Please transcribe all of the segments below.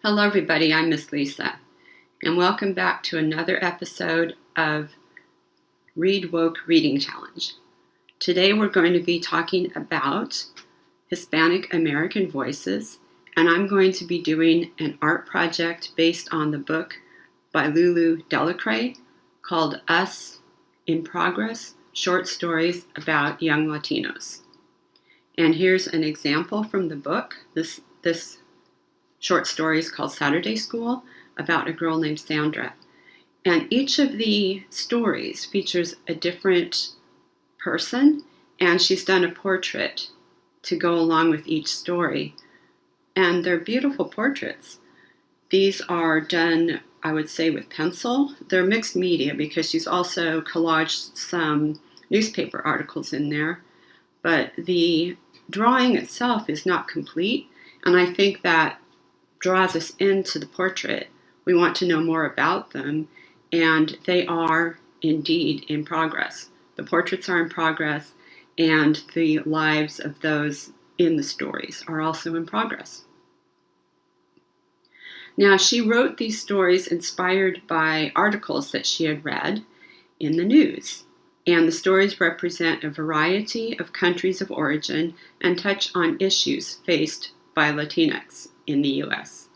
Hello, everybody. I'm Miss Lisa, and welcome back to another episode of Read Woke Reading Challenge. Today, we're going to be talking about Hispanic American voices, and I'm going to be doing an art project based on the book by Lulu Delacre called Us in Progress: Short Stories About Young Latinos. And here's an example from the book. This short stories called Saturday School about a girl named Sandra. And each of the stories features a different person, and she's done a portrait to go along with each story. And they're beautiful portraits. These are done, I would say, with pencil. They're mixed media because she's also collaged some newspaper articles in there. But the drawing itself is not complete, and I think that draws us into the portrait. We want to know more about them, and they are indeed in progress. The portraits are in progress, and the lives of those in the stories are also in progress. Now, she wrote these stories inspired by articles that she had read in the news, and the stories represent a variety of countries of origin and touch on issues faced by Latinx in the U.S.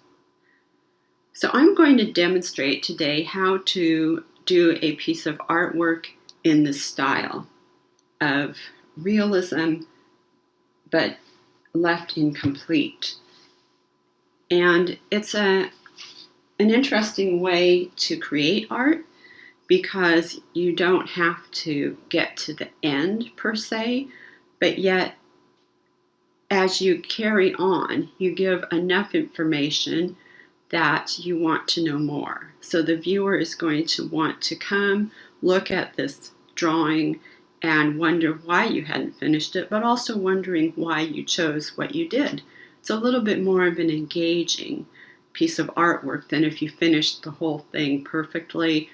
So I'm going to demonstrate today how to do a piece of artwork in the style of realism, but left incomplete. And it's an interesting way to create art because you don't have to get to the end per se, but yet as you carry on, you give enough information that you want to know more. So the viewer is going to want to come look at this drawing and wonder why you hadn't finished it, but also wondering why you chose what you did. It's a little bit more of an engaging piece of artwork than if you finished the whole thing perfectly,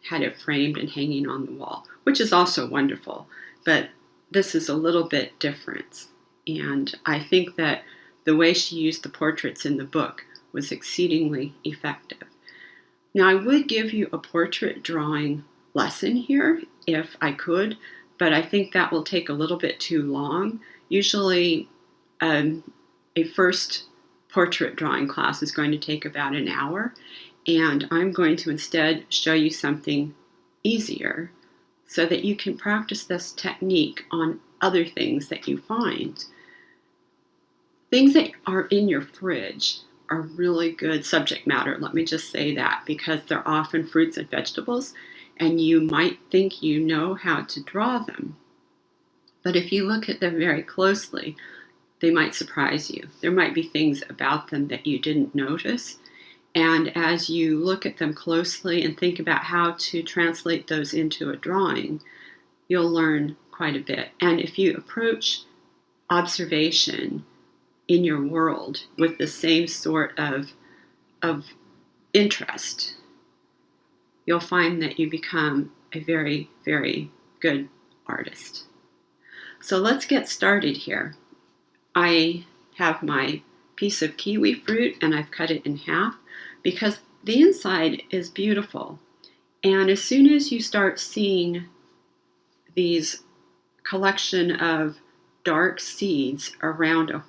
had it framed and hanging on the wall, which is also wonderful. But this is a little bit different. And I think that the way she used the portraits in the book was exceedingly effective. Now, I would give you a portrait drawing lesson here if I could, but I think that will take a little bit too long. Usually, a first portrait drawing class is going to take about an hour, and I'm going to instead show you something easier so that you can practice this technique on other things that you find. Things that are in your fridge are really good subject matter. Let me just say that, because they're often fruits and vegetables, and you might think you know how to draw them. But if you look at them very closely, they might surprise you. There might be things about them that you didn't notice. And as you look at them closely and think about how to translate those into a drawing, you'll learn quite a bit. And if you approach observation in your world with the same sort of interest, you'll find that you become a very, very good artist. So let's get started here. I have my piece of kiwi fruit and I've cut it in half because the inside is beautiful. And as soon as you start seeing these collection of dark seeds around a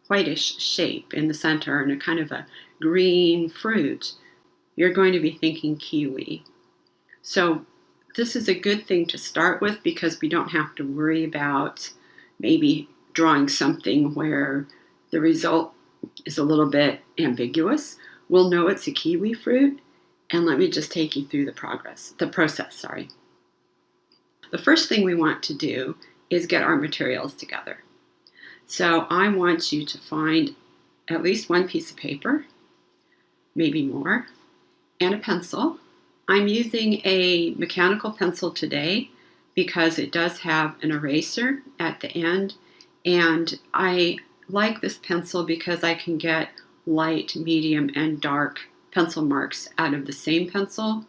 whitish shape in the center and a kind of a green fruit, you're going to be thinking kiwi. So this is a good thing to start with because we don't have to worry about maybe drawing something where the result is a little bit ambiguous. We'll know it's a kiwi fruit, and let me just take you through the process. The first thing we want to do is get our materials together. So I want you to find at least one piece of paper, maybe more, and a pencil. I'm using a mechanical pencil today because it does have an eraser at the end, and I like this pencil because I can get light, medium, and dark pencil marks out of the same pencil.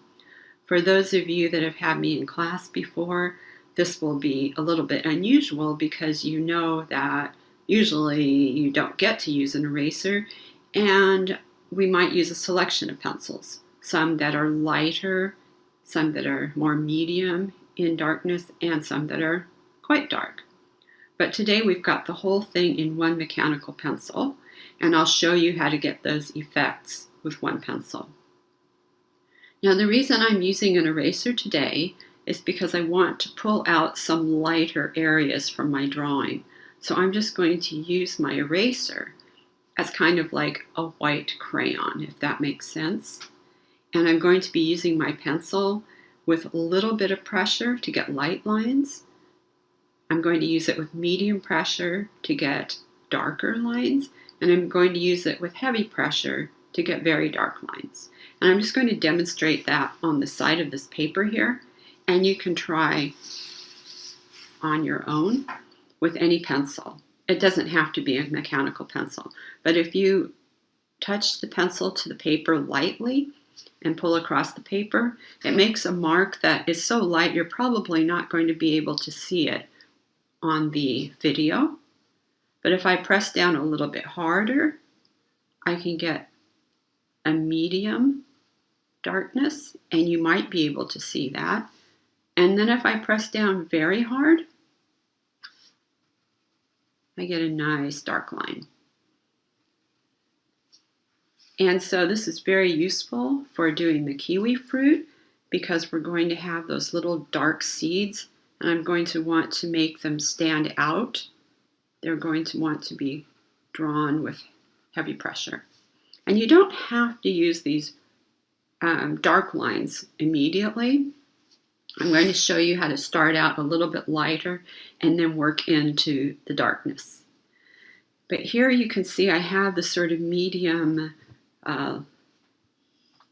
For those of you that have had me in class before, this will be a little bit unusual because you know that usually you don't get to use an eraser, and we might use a selection of pencils, some that are lighter, some that are more medium in darkness, and some that are quite dark. But today we've got the whole thing in one mechanical pencil, and I'll show you how to get those effects with one pencil. Now, the reason I'm using an eraser today is because I want to pull out some lighter areas from my drawing. So I'm just going to use my eraser as kind of like a white crayon, if that makes sense. And I'm going to be using my pencil with a little bit of pressure to get light lines. I'm going to use it with medium pressure to get darker lines, and I'm going to use it with heavy pressure to get very dark lines. And I'm just going to demonstrate that on the side of this paper here, and you can try on your own with any pencil. It doesn't have to be a mechanical pencil, but if you touch the pencil to the paper lightly and pull across the paper, it makes a mark that is so light you're probably not going to be able to see it on the video. But if I press down a little bit harder, I can get a medium darkness, and you might be able to see that. And then if I press down very hard, I get a nice dark line. And so this is very useful for doing the kiwi fruit because we're going to have those little dark seeds, and I'm going to want to make them stand out. They're going to want to be drawn with heavy pressure. And you don't have to use these dark lines immediately. I'm going to show you how to start out a little bit lighter and then work into the darkness. But here you can see I have the sort of medium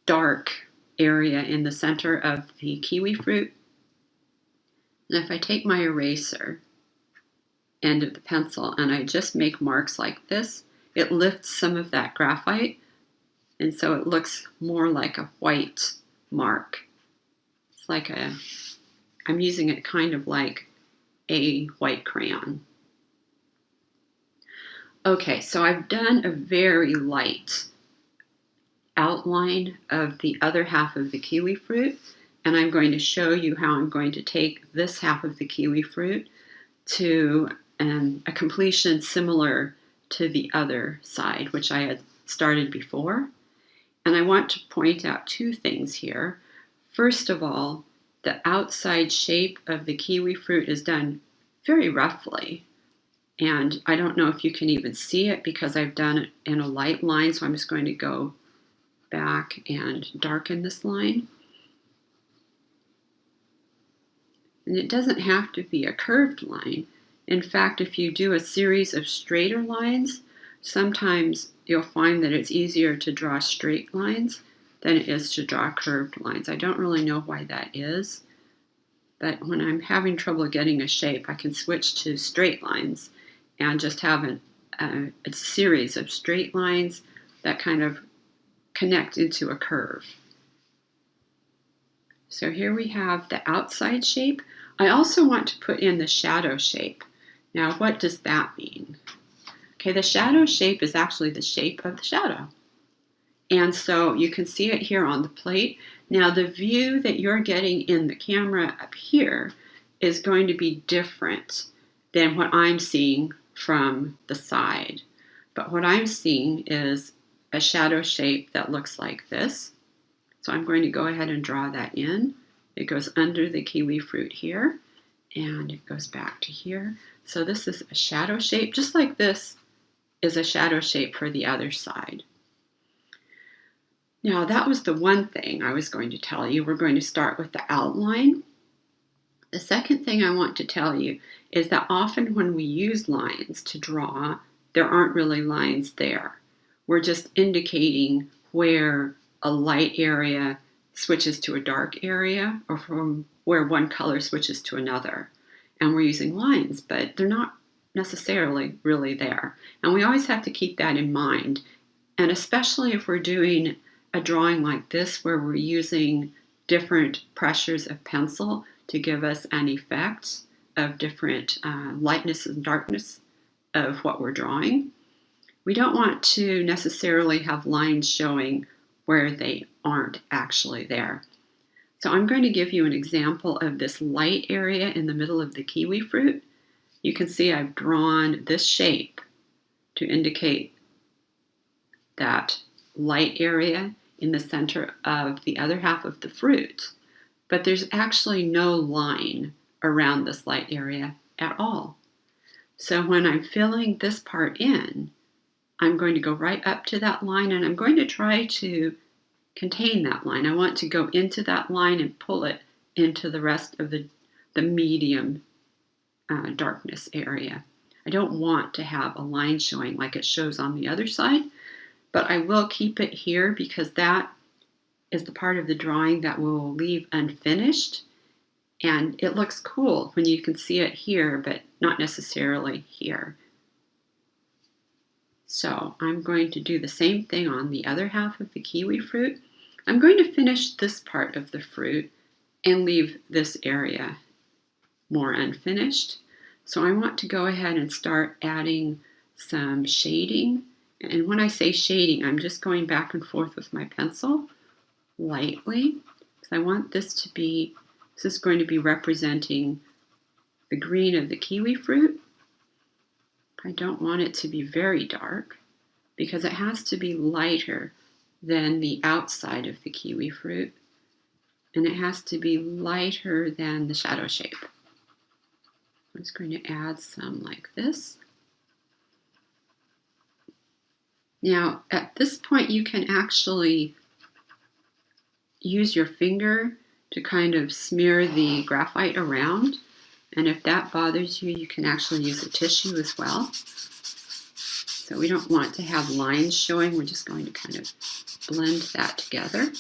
dark area in the center of the kiwi fruit. And if I take my eraser end of the pencil and I just make marks like this, it lifts some of that graphite, and so it looks more like a white mark. It's like I'm using it kind of like a white crayon. Okay, so I've done a very light outline of the other half of the kiwi fruit, and I'm going to show you how I'm going to take this half of the kiwi fruit to a completion similar to the other side, which I had started before. And I want to point out two things here. First of all, the outside shape of the kiwi fruit is done very roughly. And I don't know if you can even see it because I've done it in a light line, so I'm just going to go back and darken this line. And it doesn't have to be a curved line. In fact, if you do a series of straighter lines, sometimes you'll find that it's easier to draw straight lines than it is to draw curved lines. I don't really know why that is, but when I'm having trouble getting a shape, I can switch to straight lines and just have a series of straight lines that kind of connect into a curve. So here we have the outside shape. I also want to put in the shadow shape. Now, what does that mean? Okay, the shadow shape is actually the shape of the shadow. And so you can see it here on the plate. Now, the view that you're getting in the camera up here is going to be different than what I'm seeing from the side. But what I'm seeing is a shadow shape that looks like this. So I'm going to go ahead and draw that in. It goes under the kiwi fruit here, and it goes back to here. So this is a shadow shape, just like this is a shadow shape for the other side. Now, that was the one thing I was going to tell you. We're going to start with the outline. The second thing I want to tell you is that often when we use lines to draw, there aren't really lines there. We're just indicating where a light area switches to a dark area, or from where one color switches to another. And we're using lines, but they're not necessarily really there. And we always have to keep that in mind. And especially if we're doing a drawing like this, where we're using different pressures of pencil to give us an effect of different lightness and darkness of what we're drawing. We don't want to necessarily have lines showing where they aren't actually there. So I'm going to give you an example of this light area in the middle of the kiwi fruit. You can see I've drawn this shape to indicate that light area in the center of the other half of the fruit. But there's actually no line around this light area at all. So when I'm filling this part in, I'm going to go right up to that line and I'm going to try to contain that line. I want to go into that line and pull it into the rest of the medium darkness area. I don't want to have a line showing like it shows on the other side, but I will keep it here because that is the part of the drawing that we'll leave unfinished. And it looks cool when you can see it here, but not necessarily here. So I'm going to do the same thing on the other half of the kiwi fruit. I'm going to finish this part of the fruit and leave this area more unfinished. So I want to go ahead and start adding some shading. And when I say shading, I'm just going back and forth with my pencil lightly. Because I want this to be, this is going to be representing the green of the kiwi fruit. I don't want it to be very dark because it has to be lighter than the outside of the kiwi fruit. And it has to be lighter than the shadow shape. I'm just going to add some like this. Now, at this point, you can actually use your finger to kind of smear the graphite around. And if that bothers you, you can actually use a tissue as well. So we don't want to have lines showing. We're just going to kind of blend that together.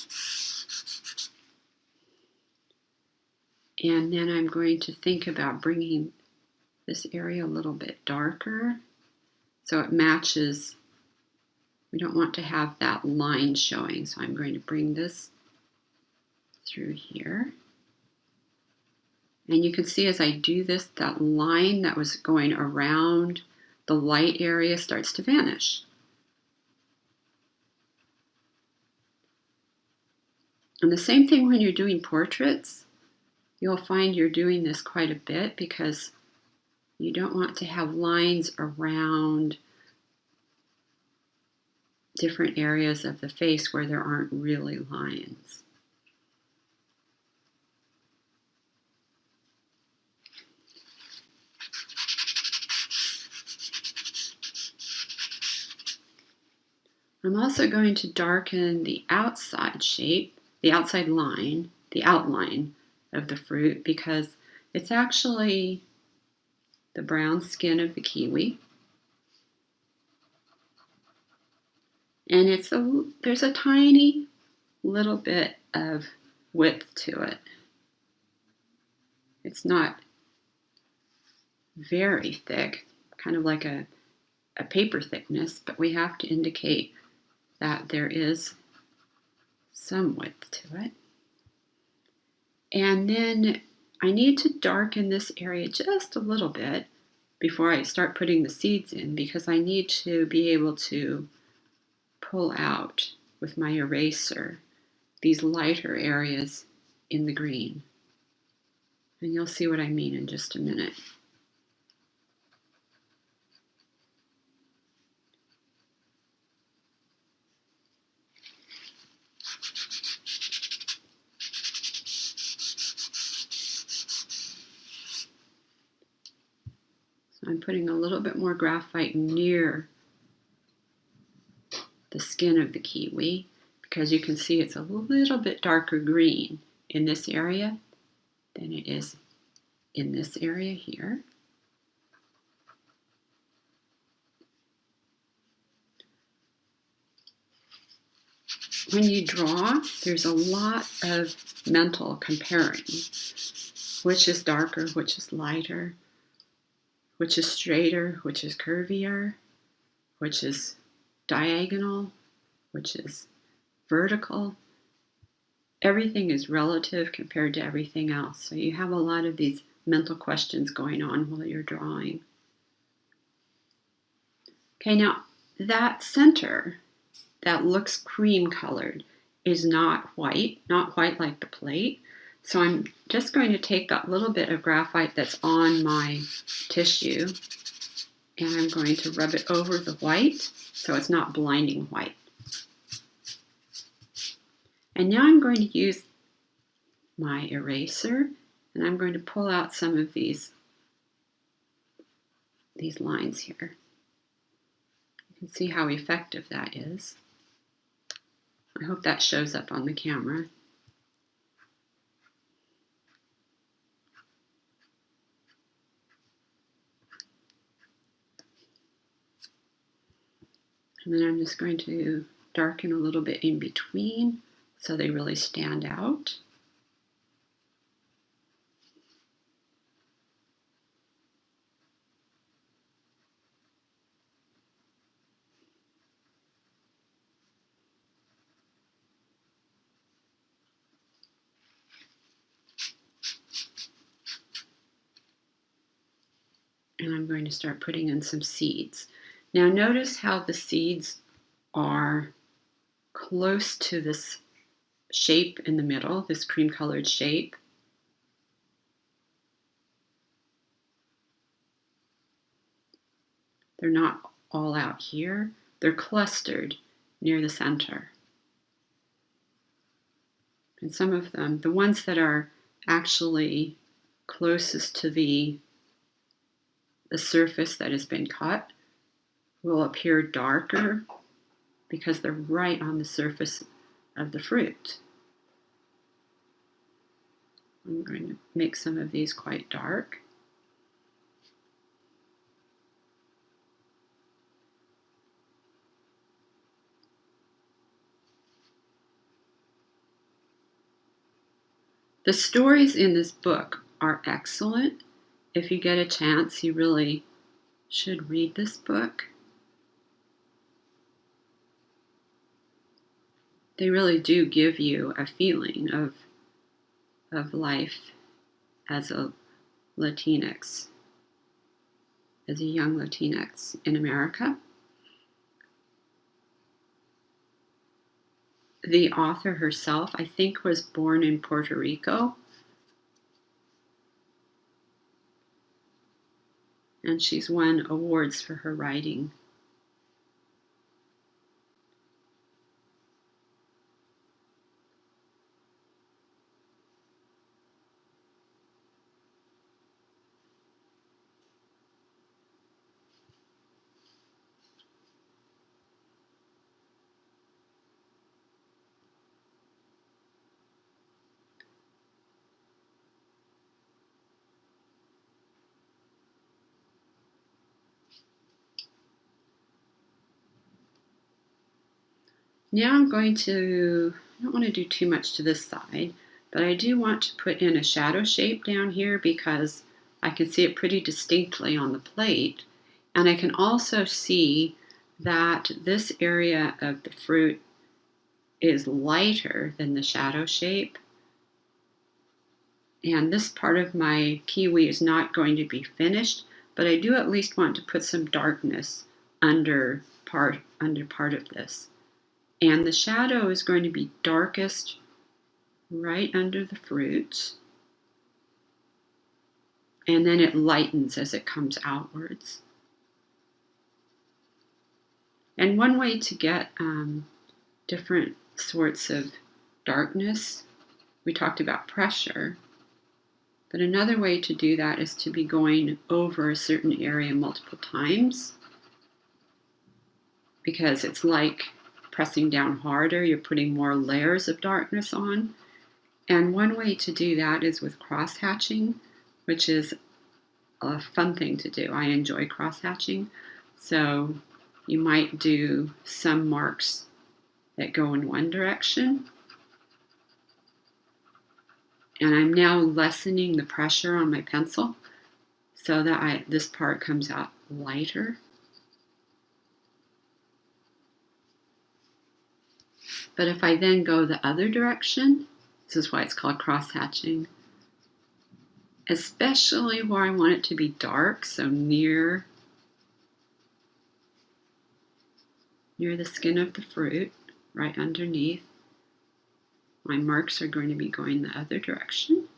And then I'm going to think about bringing this area a little bit darker so it matches. We don't want to have that line showing, so I'm going to bring this through here. And you can see as I do this, that line that was going around the light area starts to vanish. And the same thing when you're doing portraits. You'll find you're doing this quite a bit because you don't want to have lines around different areas of the face where there aren't really lines. I'm also going to darken the outside shape, the outside line, the outline of the fruit because it's actually the brown skin of the kiwi. And there's a tiny little bit of width to it. It's not very thick, kind of like a paper thickness, but we have to indicate that there is some width to it. And then I need to darken this area just a little bit before I start putting the seeds in because I need to be able to pull out with my eraser these lighter areas in the green. And you'll see what I mean in just a minute. So I'm putting a little bit more graphite near the skin of the kiwi because you can see it's a little bit darker green in this area than it is in this area here. When you draw, there's a lot of mental comparing. Which is darker, which is lighter, which is straighter, which is curvier, which is diagonal, which is vertical. Everything is relative compared to everything else. So you have a lot of these mental questions going on while you're drawing. Okay, now that center that looks cream colored is not white like the plate. So I'm just going to take that little bit of graphite that's on my tissue and I'm going to rub it over the white so it's not blinding white. And now I'm going to use my eraser and I'm going to pull out some of these lines here. You can see how effective that is. I hope that shows up on the camera. And then I'm just going to darken a little bit in between so they really stand out. And I'm going to start putting in some seeds. Now notice how the seeds are close to this shape in the middle, this cream colored shape. They're not all out here. They're clustered near the center. And some of them, the ones that are actually closest to the surface that has been cut, will appear darker because they're right on the surface of the fruit. I'm going to make some of these quite dark. The stories in this book are excellent. If you get a chance, you really should read this book. They really do give you a feeling of life as a Latinx, as a young Latinx in America. The author herself, I think, was born in Puerto Rico. And she's won awards for her writing. Now I'm going to, I don't want to do too much to this side, but I do want to put in a shadow shape down here because I can see it pretty distinctly on the plate. And I can also see that this area of the fruit is lighter than the shadow shape. And this part of my kiwi is not going to be finished, but I do at least want to put some darkness under part of this. And the shadow is going to be darkest right under the fruit. And then it lightens as it comes outwards. And one way to get different sorts of darkness, we talked about pressure, but another way to do that is to be going over a certain area multiple times, because it's like pressing down harder, you're putting more layers of darkness on. And one way to do that is with cross-hatching, which is a fun thing to do. I enjoy cross-hatching. So you might do some marks that go in one direction. And I'm now lessening the pressure on my pencil so that this part comes out lighter. But if I then go the other direction, this is why it's called cross-hatching, especially where I want it to be dark, so near near the skin of the fruit, right underneath. My marks are going to be going the other direction.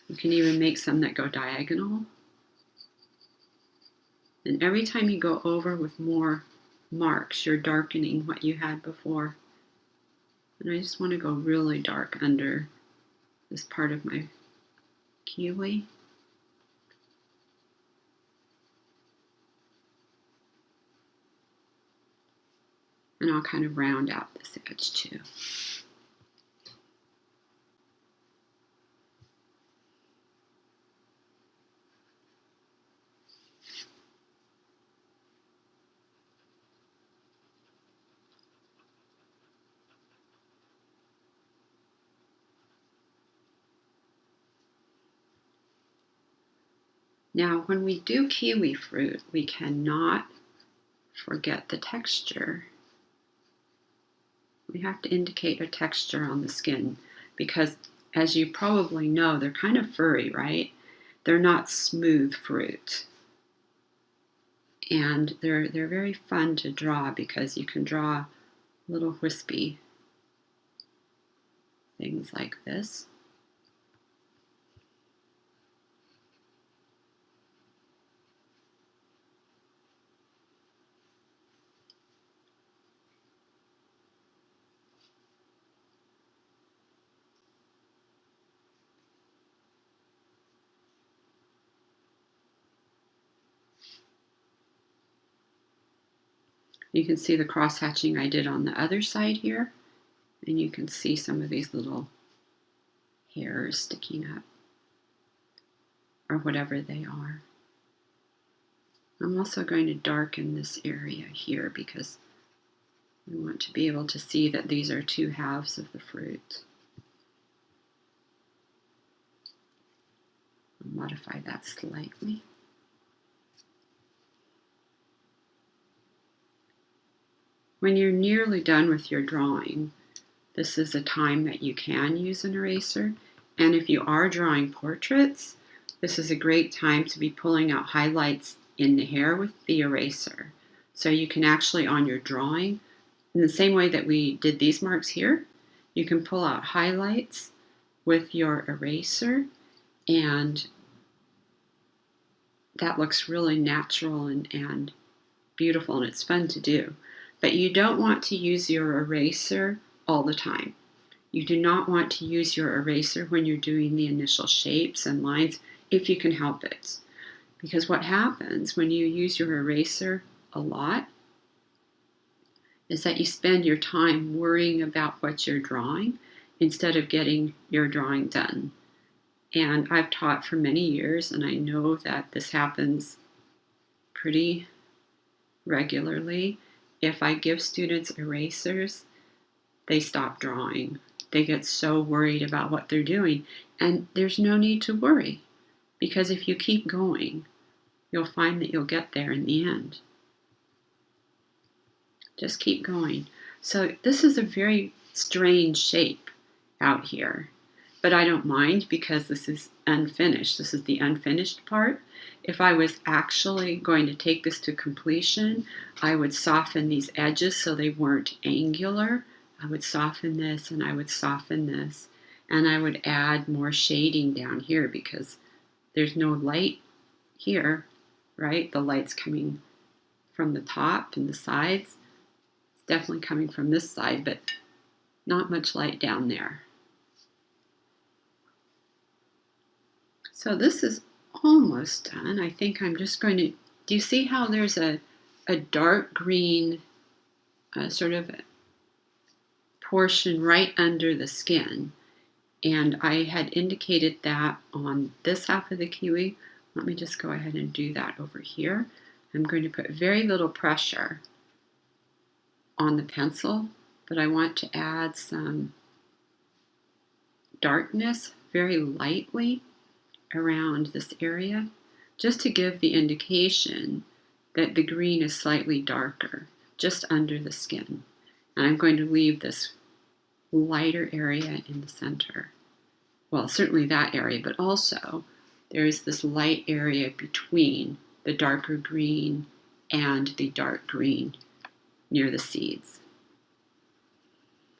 You can even make some that go diagonal. And every time you go over with more marks, you're darkening what you had before. And I just want to go really dark under this part of my kiwi. And I'll kind of round out this edge too. Now, when we do kiwi fruit, we cannot forget the texture. We have to indicate a texture on the skin because, as you probably know, they're kind of furry, right? They're not smooth fruit. And they're very fun to draw because you can draw little wispy things like this. You can see the cross hatching I did on the other side here, and you can see some of these little hairs sticking up, or whatever they are. I'm also going to darken this area here because we want to be able to see that these are two halves of the fruit. I'll modify that slightly. When you're nearly done with your drawing, this is a time that you can use an eraser. And if you are drawing portraits, this is a great time to be pulling out highlights in the hair with the eraser. So you can actually, on your drawing, in the same way that we did these marks here, you can pull out highlights with your eraser, and that looks really natural and beautiful, and it's fun to do. But you don't want to use your eraser all the time. You do not want to use your eraser when you're doing the initial shapes and lines if you can help it. Because what happens when you use your eraser a lot is that you spend your time worrying about what you're drawing instead of getting your drawing done. And I've taught for many years, and I know that this happens pretty regularly. If I give students erasers, they stop drawing. They get so worried about what they're doing. And there's no need to worry, because if you keep going, you'll find that you'll get there in the end. Just keep going. So this is a very strange shape out here, but I don't mind because this is unfinished. This is the unfinished part. If I was actually going to take this to completion, I would soften these edges so they weren't angular. I would soften this and I would soften this, and I would add more shading down here because there's no light here, right? The light's coming from the top and the sides. It's definitely coming from this side, but not much light down there. So this is almost done. I think I'm just going to, do you see how there's a dark green sort of portion right under the skin? And I had indicated that on this half of the kiwi. Let me just go ahead and do that over here. I'm going to put very little pressure on the pencil, but I want to add some darkness very lightly around this area, just to give the indication that the green is slightly darker, just under the skin. And I'm going to leave this lighter area in the center. Well, certainly that area, but also there is this light area between the darker green and the dark green near the seeds.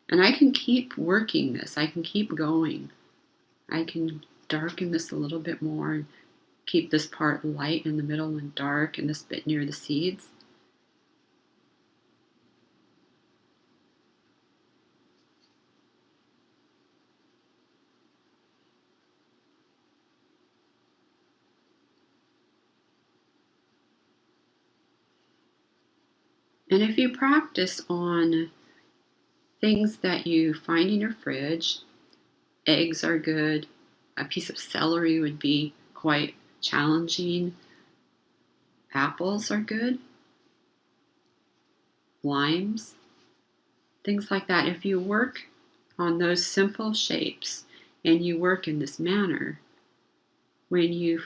And I can keep working this. I can keep going. I can darken this a little bit more and keep this part light in the middle and dark and this bit near the seeds. And if you practice on things that you find in your fridge, eggs are good. A piece of celery would be quite challenging. Apples are good. Limes, things like that. If you work on those simple shapes and you work in this manner, when you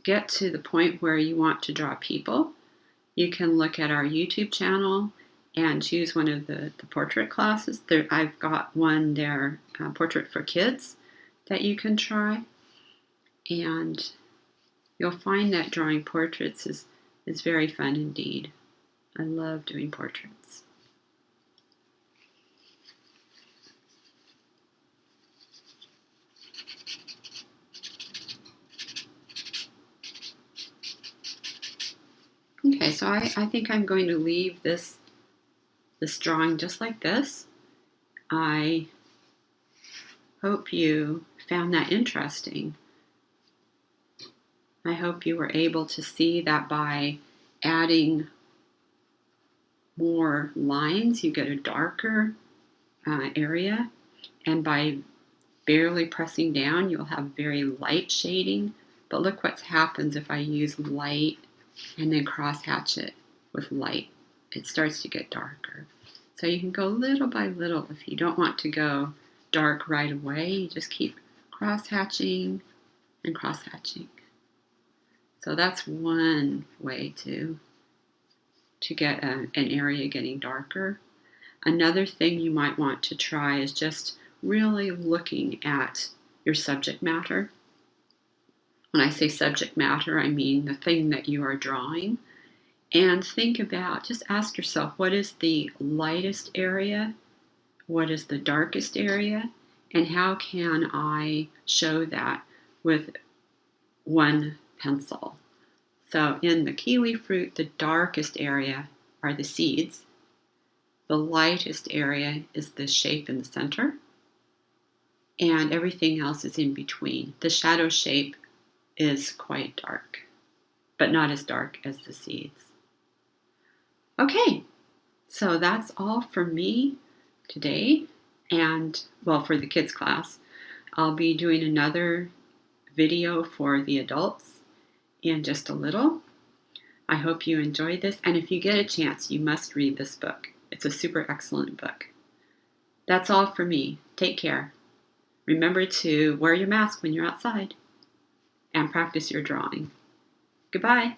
get to the point where you want to draw people, you can look at our YouTube channel and choose one of the portrait classes. I've got one there, Portrait for Kids, that you can try. And you'll find that drawing portraits is very fun indeed. I love doing portraits. Okay, so I think I'm going to leave this drawing just like this. I hope you found that interesting. I hope you were able to see that by adding more lines, you get a darker area, and by barely pressing down, you'll have very light shading. But look what happens if I use light and then cross hatch it with light. It starts to get darker. So you can go little by little. If you don't want to go dark right away, you just keep cross hatching and cross hatching. So that's one way to get an area getting darker. Another thing you might want to try is just really looking at your subject matter. When I say subject matter, I mean the thing that you are drawing. And think about, just ask yourself, what is the lightest area? What is the darkest area? And how can I show that with one pencil? So in the kiwi fruit, the darkest area are the seeds. The lightest area is the shape in the center. And everything else is in between. The shadow shape is quite dark, but not as dark as the seeds. Okay, so that's all for me today. And, well, for the kids class. I'll be doing another video for the adults in just a little. I hope you enjoyed this, and if you get a chance, you must read this book. It's a super excellent book. That's all for me. Take care. Remember to wear your mask when you're outside and practice your drawing. Goodbye.